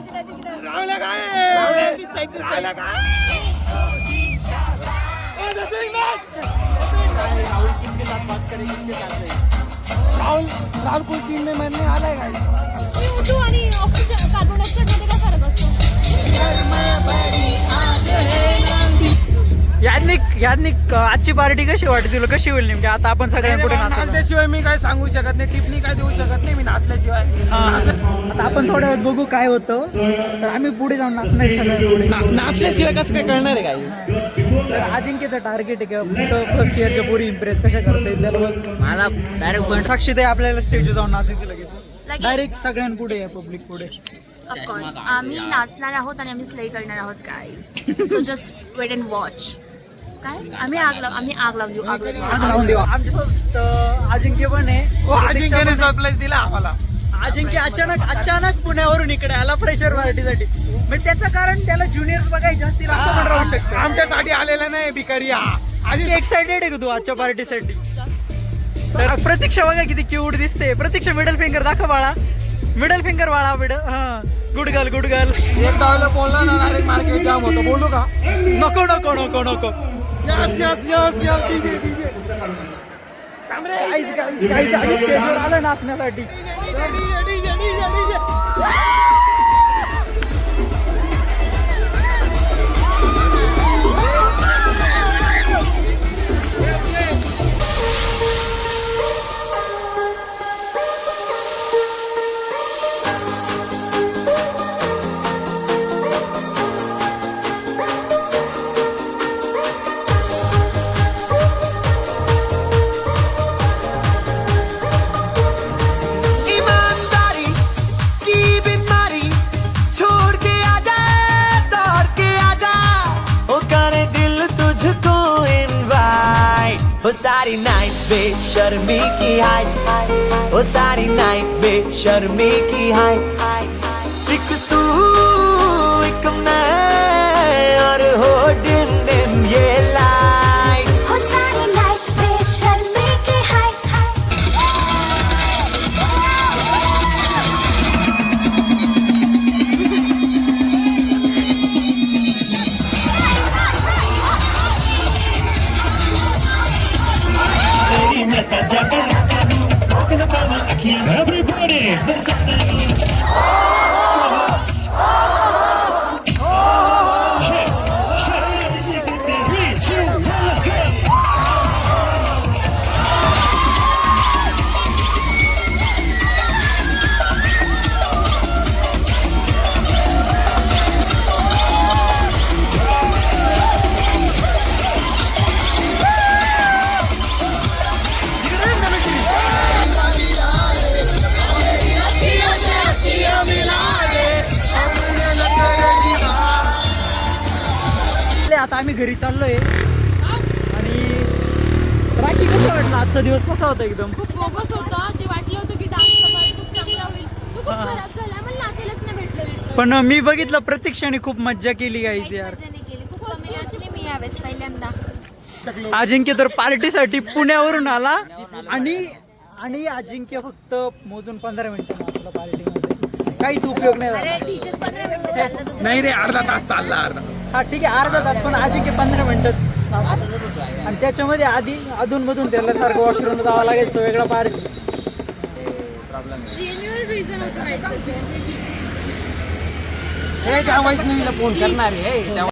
राहुल राहुल कुल team में मरने वाला है गाइस. CO2 आणि ऑक्सिजन कार्बन डायऑक्साइड मध्ये काय फरक असतो? याज्ञिक आजची पार्टी कशी वाटते तुला? कशी होईल नेमकी? आता आपण सगळ्यांपुढे नाचल्याशिवाय मी काय सांगू शकत नाही. टिपनी काय देऊ शकत नाही मी नाचल्याशिवाय. आता आपण थोड्या वेळ बघू काय होतं. तर आम्ही पुढे जाऊन नाचणार सगळ्यांपुढे. नाचल्याशिवाय कसं काय करणार आहे गाइस? अजिंक्यचं टार्गेट आहे का फर्स्ट इयरच्या पुढे इम्प्रेस कशा करता येईल त्याला. मला डायरेक्ट साक्षी ते आपल्याला स्टेजवर जाऊन नाचायचं लगेच. डायरेक्ट सगळ्यांपुढे पब्लिक पुढे. ऑफकोर्स आम्ही नाचणार आहोत आणि आम्ही स्ले करणार आहोत guys. So just wait and watch. काय आम्ही आग लावून देऊ. लावून देऊ. आमच्यासोबत अजिंक्य पण आहे. अजिंक्यने सरप्राईज दिला आम्हाला. अजिंक्य अचानक पुण्यावरून इकडे आला फ्रेशर पार्टीसाठी. म्हणजे त्याचं कारण त्याला ज्युनियर्स बघायचे असतील असं पण राहू शकतं. आमच्यासाठी आलेला नाही भिकारी हा. आधी एक्साइटेड आहे का तू आजच्या पार्टीसाठी? तर प्रतीक्षा बघा किती क्यूट दिसते. प्रतीक्षा मिडल फिंगर दाखव बाळा. मिडल फिंगर बाळा. Good girl. एकदा बोलला ना डायरेक्ट मार्केट जाम होतो. बोलू का? नको. यस डीजे काहीच आधी स्टेजवर आलं नाचण्यासाठी. सारी नाइट बेशर्मी की हाय. ओ सारी नाइट बेशर्मी की हाय. एक तू एक मैं और हो डिम ये लाइट. हो सारी नाइट बेशर्मी की हाय. Everybody, आता आम्ही घरी चाललोय. आणि राखी कसं वाटलं? आजचा दिवस कसा होता? एकदम खूप बोगस होता. जे वाटलं होतं की डान्स खूप चांगला होईल तो खूप खराब झाला. मला नाचायलाच नाही भेटलं. पण मी बघितलं प्रत्यक्षाने खूप मज्जा केली गाईज यार. खूप कमी अडचणी मी यावेळेस पहिल्यांदा. अजिंक्य तर पार्टीसाठी पुण्यावरून आला. आणि अजिंक्य फक्त मोजून 15 मिनिटं नाचला पार्टीमध्ये. काहीच उपयोग नाही झाला. अरे टीचर्स 15 मिनिटं चाललं तुझं. नाही रे अर्धा तास चालला. हा ठीक आहे अर्धा तास. पण अजिंक्य 15 मिनिटं. आणि त्याच्यामध्ये अधूनमधून त्याला सारखं वॉशरूम जावं लागायचं. तो वेगळा पार्टी. जेन्युइन रिझन होतं. त्या वैष्णवीला फोन करणार आहे.